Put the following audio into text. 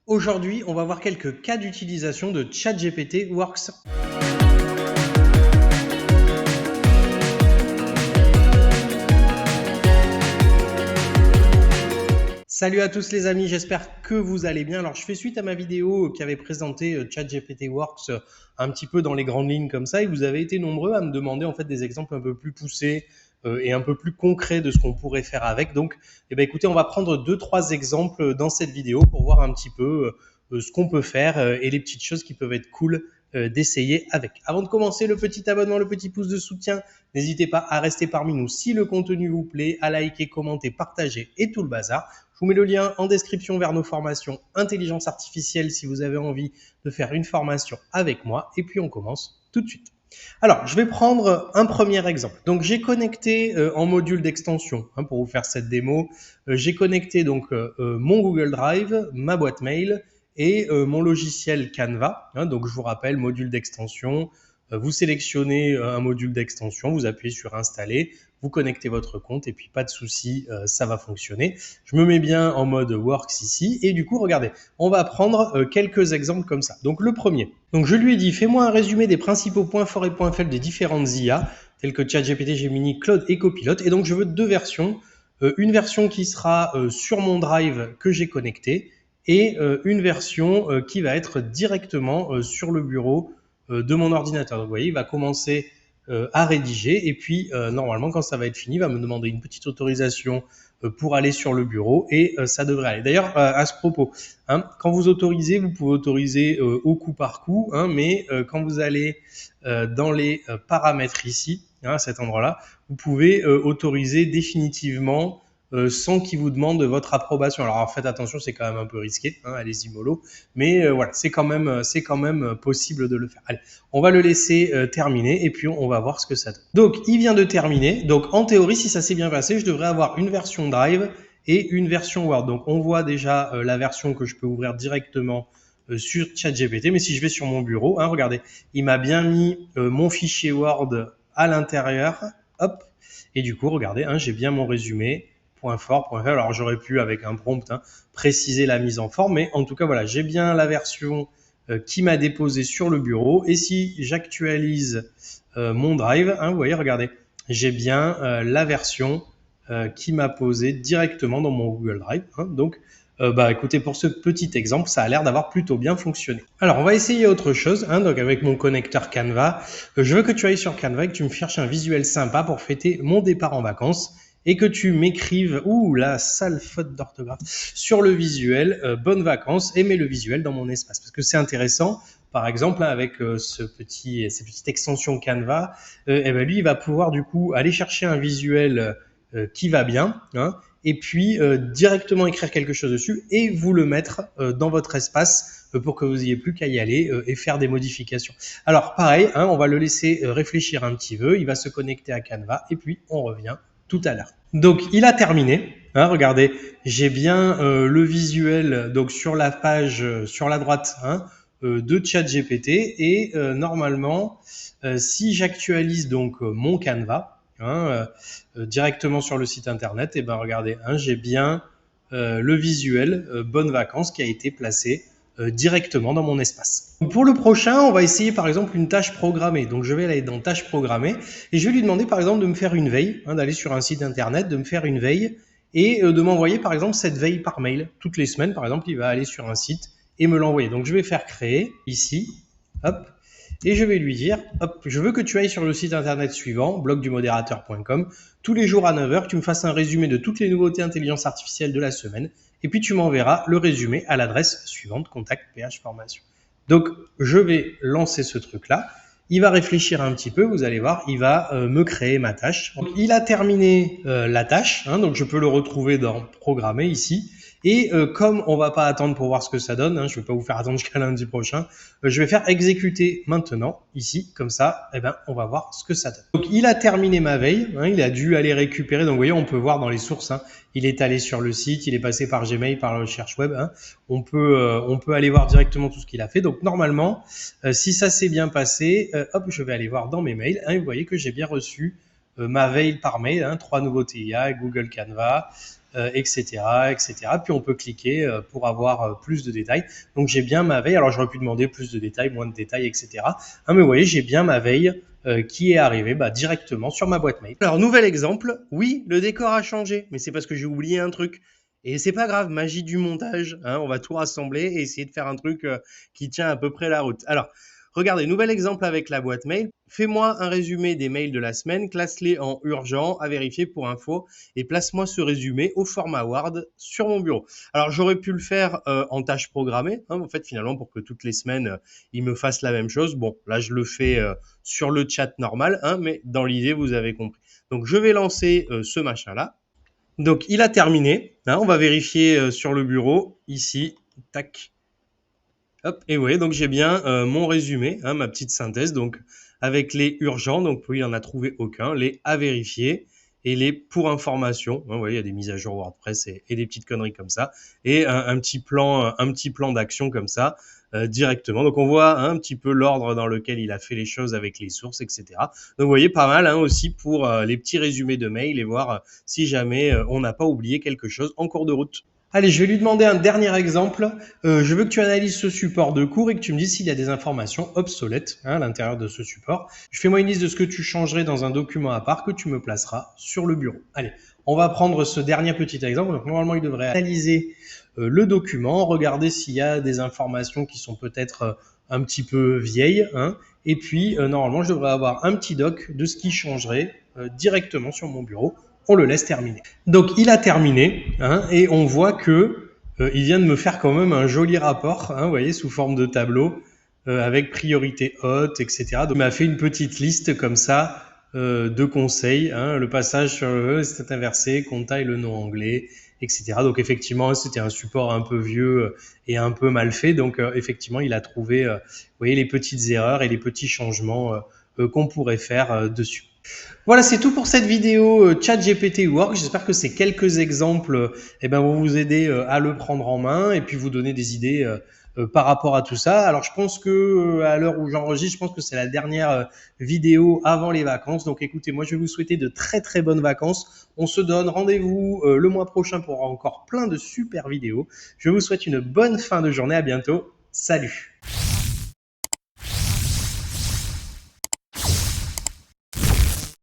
Aujourd'hui, on va voir quelques cas d'utilisation de ChatGPT Works. Salut à tous les amis, j'espère que vous allez bien. Alors je fais suite à ma vidéo qui avait présenté ChatGPT Works un petit peu dans les grandes lignes comme ça, et vous avez été nombreux à me demander en fait des exemples un peu plus poussés et un peu plus concrets de ce qu'on pourrait faire avec. Donc écoutez, on va prendre 2-3 exemples dans cette vidéo pour voir un petit peu ce qu'on peut faire et les petites choses qui peuvent être cool d'essayer avec. Avant de commencer, le petit abonnement, le petit pouce de soutien, n'hésitez pas à rester parmi nous si le contenu vous plaît, à liker, commenter, partager et tout le bazar. Je vous mets le lien en description vers nos formations intelligence artificielle si vous avez envie de faire une formation avec moi. Et puis on commence tout de suite. Alors, je vais prendre un premier exemple. Donc, j'ai connecté en module d'extension, pour vous faire cette démo, j'ai connecté donc mon Google Drive, ma boîte mail et mon logiciel Canva. Donc, je vous rappelle, module d'extension, vous sélectionnez un module d'extension, vous appuyez sur installer, vous connectez votre compte et puis pas de souci, ça va fonctionner. Je me mets bien en mode Works ici et du coup, regardez, on va prendre quelques exemples comme ça. Donc le premier, donc je lui ai dit, fais-moi un résumé des principaux points forts et points faibles des différentes IA, tels que ChatGPT, Gemini, Claude et Copilot. Et donc je veux deux versions, une version qui sera sur mon Drive que j'ai connecté et une version qui va être directement sur le bureau de mon ordinateur. Donc vous voyez, il va commencer à rédiger et puis normalement quand ça va être fini, il va me demander une petite autorisation pour aller sur le bureau et ça devrait aller. D'ailleurs, à ce propos, quand vous autorisez, vous pouvez autoriser au coup par coup, mais quand vous allez dans les paramètres ici, à cet endroit-là, vous pouvez autoriser définitivement sans qu'il vous demande votre approbation. Alors faites attention, c'est quand même un peu risqué, allez-y mollo, mais voilà, c'est quand même possible de le faire. Allez, on va le laisser terminer et puis on va voir ce que ça donne. Donc il vient de terminer, donc en théorie, si ça s'est bien passé, je devrais avoir une version Drive et une version Word. Donc on voit déjà la version que je peux ouvrir directement sur ChatGPT, mais si je vais sur mon bureau, regardez, il m'a bien mis mon fichier Word à l'intérieur, hop, et du coup, regardez, j'ai bien mon résumé, point fort, point faible. Alors j'aurais pu avec un prompt préciser la mise en forme, mais en tout cas voilà, j'ai bien la version qui m'a déposé sur le bureau. Et si j'actualise mon Drive, vous voyez, regardez, j'ai bien la version qui m'a posé directement dans mon Google Drive. Donc écoutez, pour ce petit exemple, ça a l'air d'avoir plutôt bien fonctionné. Alors, on va essayer autre chose. Donc, avec mon connecteur Canva, je veux que tu ailles sur Canva et que tu me cherches un visuel sympa pour fêter mon départ en vacances et que tu m'écrives, la sale faute d'orthographe, sur le visuel, bonnes vacances, et mets le visuel dans mon espace. Parce que c'est intéressant. Par exemple, avec cette petite extension Canva, lui, il va pouvoir du coup aller chercher un visuel qui va bien, et puis directement écrire quelque chose dessus et vous le mettre dans votre espace pour que vous n'ayez plus qu'à y aller et faire des modifications. Alors pareil, on va le laisser réfléchir un petit peu, il va se connecter à Canva et puis on revient tout à l'heure. Donc il a terminé, regardez, j'ai bien le visuel donc sur la page sur la droite de ChatGPT et normalement si j'actualise donc mon Canva, directement sur le site internet, et regardez, j'ai bien le visuel bonnes vacances qui a été placé directement dans mon espace. Pour le prochain, on va essayer par exemple une tâche programmée. Donc je vais aller dans tâche programmée et je vais lui demander par exemple de me faire une veille, d'aller sur un site internet, de me faire une veille et de m'envoyer par exemple cette veille par mail. Toutes les semaines par exemple, il va aller sur un site et me l'envoyer. Donc je vais faire créer ici, hop, et je vais lui dire, hop, je veux que tu ailles sur le site internet suivant, blogdumodérateur.com, tous les jours à 9h, que tu me fasses un résumé de toutes les nouveautés intelligence artificielle de la semaine, et puis tu m'enverras le résumé à l'adresse suivante, contact PH Formation. Donc, je vais lancer ce truc-là. Il va réfléchir un petit peu, vous allez voir, il va me créer ma tâche. Donc, il a terminé la tâche, donc je peux le retrouver dans Programmer ici. Et comme on va pas attendre pour voir ce que ça donne, je vais pas vous faire attendre jusqu'à lundi prochain, je vais faire exécuter maintenant, ici, comme ça, on va voir ce que ça donne. Donc il a terminé ma veille, il a dû aller récupérer, donc vous voyez, on peut voir dans les sources, il est allé sur le site, il est passé par Gmail, par la recherche web, on peut aller voir directement tout ce qu'il a fait. Donc normalement, si ça s'est bien passé, hop, je vais aller voir dans mes mails, et vous voyez que j'ai bien reçu ma veille par mail, 3 nouveautés IA, Google Canva, etc., etc. Puis on peut cliquer pour avoir plus de détails. Donc j'ai bien ma veille. Alors j'aurais pu demander plus de détails, moins de détails, etc. Hein, mais vous voyez, j'ai bien ma veille qui est arrivée directement sur ma boîte mail. Alors nouvel exemple, oui, le décor a changé, mais c'est parce que j'ai oublié un truc. Et c'est pas grave, magie du montage, hein, on va tout rassembler et essayer de faire un truc qui tient à peu près la route. Alors, regardez, nouvel exemple avec la boîte mail. Fais-moi un résumé des mails de la semaine, classe-les en urgent, à vérifier pour info, et place-moi ce résumé au format Word sur mon bureau. Alors, j'aurais pu le faire en tâche programmée, hein, en fait, finalement, pour que toutes les semaines, il me fasse la même chose. Bon, là, je le fais sur le chat normal, hein, mais dans l'idée, vous avez compris. Donc, je vais lancer ce machin-là. Donc, il a terminé. Hein, on va vérifier sur le bureau, ici, tac. Hop, et vous voyez, donc j'ai bien mon résumé, hein, ma petite synthèse, donc avec les urgents, donc oui, il n'en a trouvé aucun, les à vérifier et les pour information. Hein, vous voyez, il y a des mises à jour WordPress et des petites conneries comme ça, et un petit plan d'action comme ça directement. Donc on voit un petit peu l'ordre dans lequel il a fait les choses avec les sources, etc. Donc vous voyez, pas mal hein, aussi pour les petits résumés de mails et voir si jamais on n'a pas oublié quelque chose en cours de route. Allez, je vais lui demander un dernier exemple. Je veux que tu analyses ce support de cours et que tu me dises s'il y a des informations obsolètes hein, à l'intérieur de ce support. Fais-moi une liste de ce que tu changerais dans un document à part que tu me placeras sur le bureau. Allez, on va prendre ce dernier petit exemple. Donc, normalement, il devrait analyser le document, regarder s'il y a des informations qui sont peut-être un petit peu vieilles. Hein, et puis, normalement, je devrais avoir un petit doc de ce qui changerait directement sur mon bureau. On le laisse terminer. Donc il a terminé hein, et on voit que il vient de me faire quand même un joli rapport, hein, vous voyez, sous forme de tableau avec priorité haute, etc. Donc il m'a fait une petite liste comme ça de conseils. Hein, le passage sur le c'est inversé, compta et le nom anglais, etc. Donc effectivement, c'était un support un peu vieux et un peu mal fait. Donc effectivement, il a trouvé, vous voyez, les petites erreurs et les petits changements qu'on pourrait faire dessus. Voilà, c'est tout pour cette vidéo ChatGPT Work. J'espère que ces quelques exemples vont vous aider à le prendre en main et puis vous donner des idées par rapport à tout ça. Alors, je pense que à l'heure où j'enregistre, je pense que c'est la dernière vidéo avant les vacances. Donc, écoutez, moi, je vais vous souhaiter de très, très bonnes vacances. On se donne rendez-vous le mois prochain pour encore plein de super vidéos. Je vous souhaite une bonne fin de journée. À bientôt. Salut!